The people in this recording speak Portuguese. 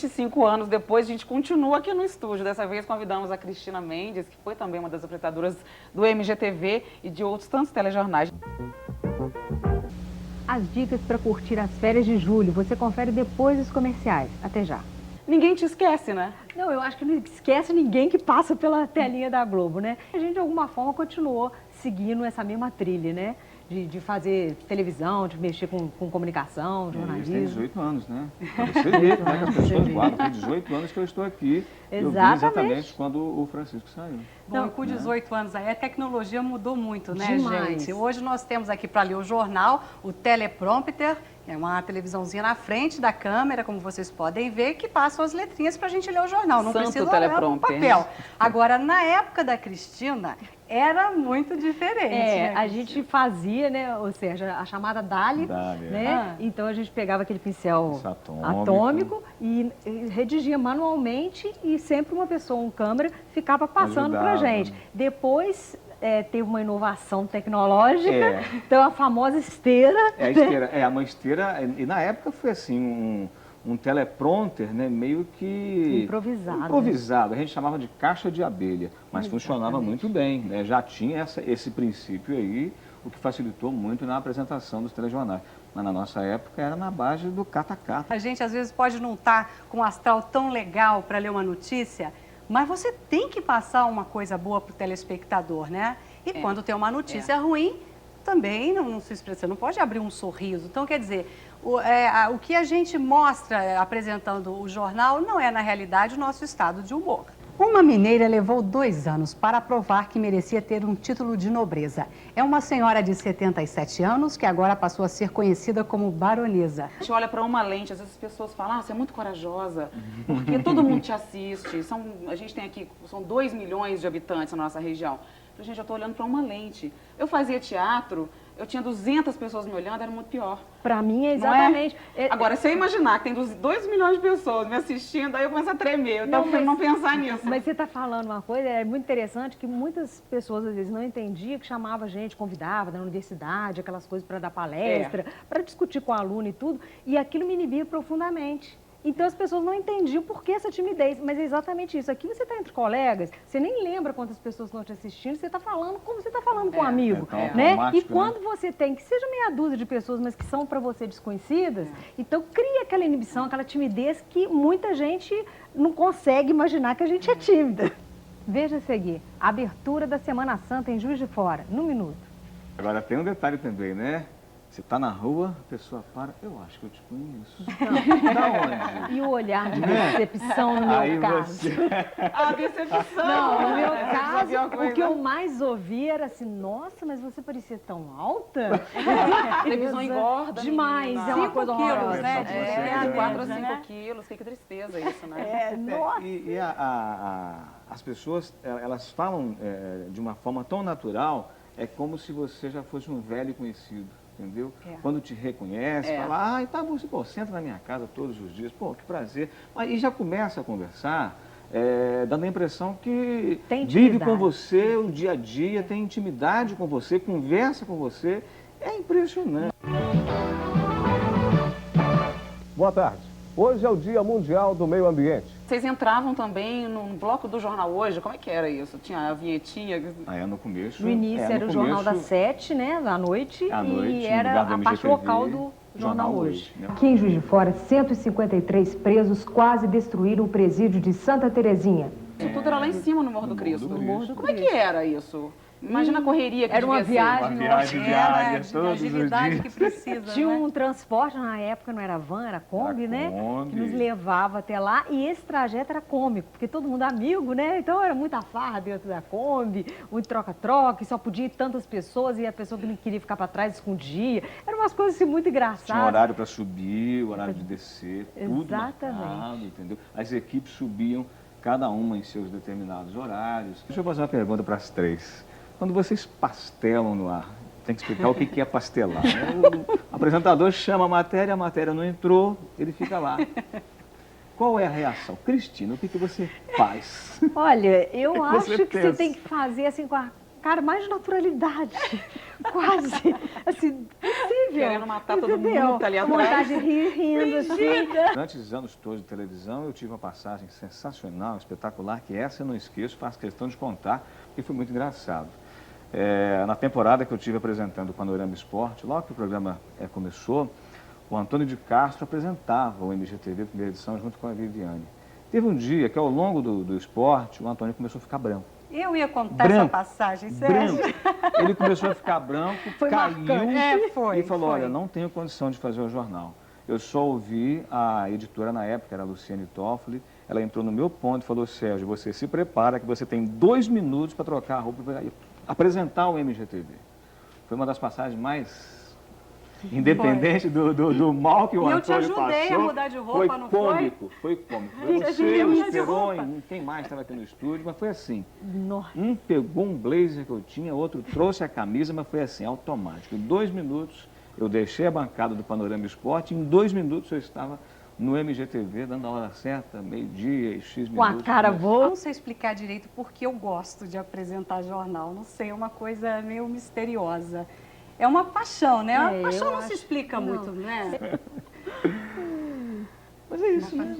25 anos depois, a gente continua aqui no estúdio. Dessa vez convidamos a Cristina Mendes, que foi também uma das apresentadoras do MGTV e de outros tantos telejornais. As dicas para curtir as férias de julho, você confere depois dos comerciais. Até já. Ninguém te esquece, né? Não, eu acho que não esquece ninguém que passa pela telinha da Globo, né? A gente, de alguma forma, continuou seguindo essa mesma trilha, né? De fazer televisão, de mexer com comunicação, jornalismo. Tem 18 anos, né? Você vê, né, que as pessoas guardam. Tem 18 anos que eu estou aqui. Exatamente. Eu vi exatamente quando o Francisco saiu. Bom, com 18 anos aí, a tecnologia mudou muito, né, Demais. gente? Hoje nós temos aqui para ler o jornal, o teleprompter, que é uma televisãozinha na frente da câmera, como vocês podem ver, que passam as letrinhas para a gente ler o jornal. Não Santo precisa olhar no teleprompter. papel. Agora, na época da Cristina, era muito diferente. né, A gente fazia, né, ou seja, a chamada DALI, DALI, né? Então a gente pegava aquele pincel Esse atômico e redigia manualmente e sempre uma pessoa, um câmera, ficava passando pra gente. Depois teve uma inovação tecnológica, então a famosa esteira. A esteira, uma esteira, e na época foi assim, um teleprompter, né, meio que improvisado. A gente chamava de caixa de abelha, mas funcionava muito bem, né? Já tinha esse princípio aí, o que facilitou muito na apresentação dos telejornais. Mas na nossa época era na base do cata-cata. A gente às vezes pode não estar com um astral tão legal para ler uma notícia, mas você tem que passar uma coisa boa para o telespectador, né? E quando tem uma notícia ruim, também não se expressa, não pode abrir um sorriso. Então, quer dizer, o que a gente mostra apresentando o jornal não é, na realidade, o nosso estado de humor. Uma mineira levou 2 anos para provar que merecia ter um título de nobreza. É uma senhora de 77 anos que agora passou a ser conhecida como baronesa. A gente olha para uma lente, às vezes as pessoas falam, você é muito corajosa, porque todo mundo te assiste. A gente tem aqui, são 2 milhões de habitantes na nossa região. Gente, eu estou olhando para uma lente. Eu fazia teatro, eu tinha 200 pessoas me olhando, era muito pior. Para mim é exatamente. Agora, se eu imaginar que tem 2 milhões de pessoas me assistindo, aí eu começo a tremer. Eu prefiro não pensar nisso. Mas você está falando uma coisa, é muito interessante, que muitas pessoas às vezes não entendiam, que chamava a gente, convidava da universidade, aquelas coisas para dar palestra, para discutir com o aluno e tudo, e aquilo me inibia profundamente. Então as pessoas não entendiam por que essa timidez, mas é exatamente isso. Aqui você está entre colegas, você nem lembra quantas pessoas estão te assistindo, você está falando como você está falando com um amigo, né? E quando você tem, que seja meia dúzia de pessoas, mas que são para você desconhecidas, então cria aquela inibição, aquela timidez que muita gente não consegue imaginar que a gente é tímida. Veja a seguir, a abertura da Semana Santa em Juiz de Fora, num minuto. Agora tem um detalhe também, né? Você está na rua, a pessoa para, eu acho que eu te conheço. Da onde? E o olhar de decepção no meu caso. A decepção! Não, no meu caso, o que eu mais ouvi era assim, nossa, mas você parecia tão alta. A televisão engorda, demais, menina. é uma coisa 5 quilos, horrorosa. né? De 4 a 5 quilos, que tristeza isso, né? Nossa. E as pessoas, elas falam de uma forma tão natural, é como se você já fosse um velho conhecido. Entendeu? Quando te reconhece, fala, tá, você, senta na minha casa todos os dias, pô, que prazer. E já começa a conversar, dando a impressão que vive com você o dia a dia, tem intimidade com você, conversa com você. É impressionante. Boa tarde. Hoje é o Dia Mundial do Meio Ambiente. Vocês entravam também no bloco do jornal hoje? Como é que era isso? Tinha a vinhetinha? No começo. No início era o Jornal das 7, né, da noite, e era a parte local do Jornal Hoje. Né? Aqui em Juiz de Fora, 153 presos quase destruíram o presídio de Santa Terezinha. Isso tudo era lá em cima no Morro do Cristo. Como é que Cristo. era isso? Imagina a correria que era uma devia ser. viagem, diária, de todos os agilidade dias. que precisa, Tinha né? um transporte, na época não era van, era Kombi, né? Kombi. Que nos levava até lá, e esse trajeto era cômico, porque todo mundo amigo, né? Então era muita farra dentro da Kombi, muito troca-troca, e só podia ir tantas pessoas, e a pessoa que não queria ficar para trás escondia. Eram umas coisas assim, muito engraçadas. Tinha horário para subir, horário de descer, tudo Exatamente. marcado, entendeu? As equipes subiam, cada uma em seus determinados horários. Deixa eu fazer uma pergunta para as três. Quando vocês pastelam no ar, tem que explicar o que é pastelar. O apresentador chama a matéria não entrou, ele fica lá. Qual é a reação? Cristina, o que você faz? Olha, eu acho que pensa? você tem que fazer assim com a cara mais de naturalidade, quase. Assim, possível. Querendo matar todo entendeu? mundo ali Com atrás. vontade de rir, rindo, assim. Durante esses anos todos de televisão, eu tive uma passagem sensacional, espetacular, que essa eu não esqueço, faço questão de contar, porque foi muito engraçado. Na temporada que eu tive apresentando o Panorama Esporte, logo que o programa começou, o Antônio de Castro apresentava o MGTV, primeira edição, junto com a Viviane. Teve um dia que, ao longo do esporte, o Antônio começou a ficar branco. Eu ia contar essa passagem, Sérgio. Branco. Ele começou a ficar branco, caiu e falou, olha, não tenho condição de fazer o jornal. Eu só ouvi a editora na época, era a Luciane Toffoli, ela entrou no meu ponto e falou, Sérgio, você se prepara que você tem 2 minutos para trocar a roupa e apresentar o MGTV. Foi uma das passagens mais independentes do mal que o Antônio passou. E eu te ajudei a mudar de roupa, não foi? Foi cômico. A gente Você, o mudar de Esperon, roupa. quem mais estava aqui no estúdio, mas foi assim. Nossa. Um pegou um blazer que eu tinha, outro trouxe a camisa, mas foi assim, automático. Em 2 minutos, eu deixei a bancada do Panorama Esporte, em 2 minutos eu estava no MGTV, dando a hora certa, meio-dia e X minutos. Com a cara Eu boa. não sei explicar direito porque eu gosto de apresentar jornal. Não sei, é uma coisa meio misteriosa. É uma paixão, né? A paixão não se explica muito, né? Mas é isso, né?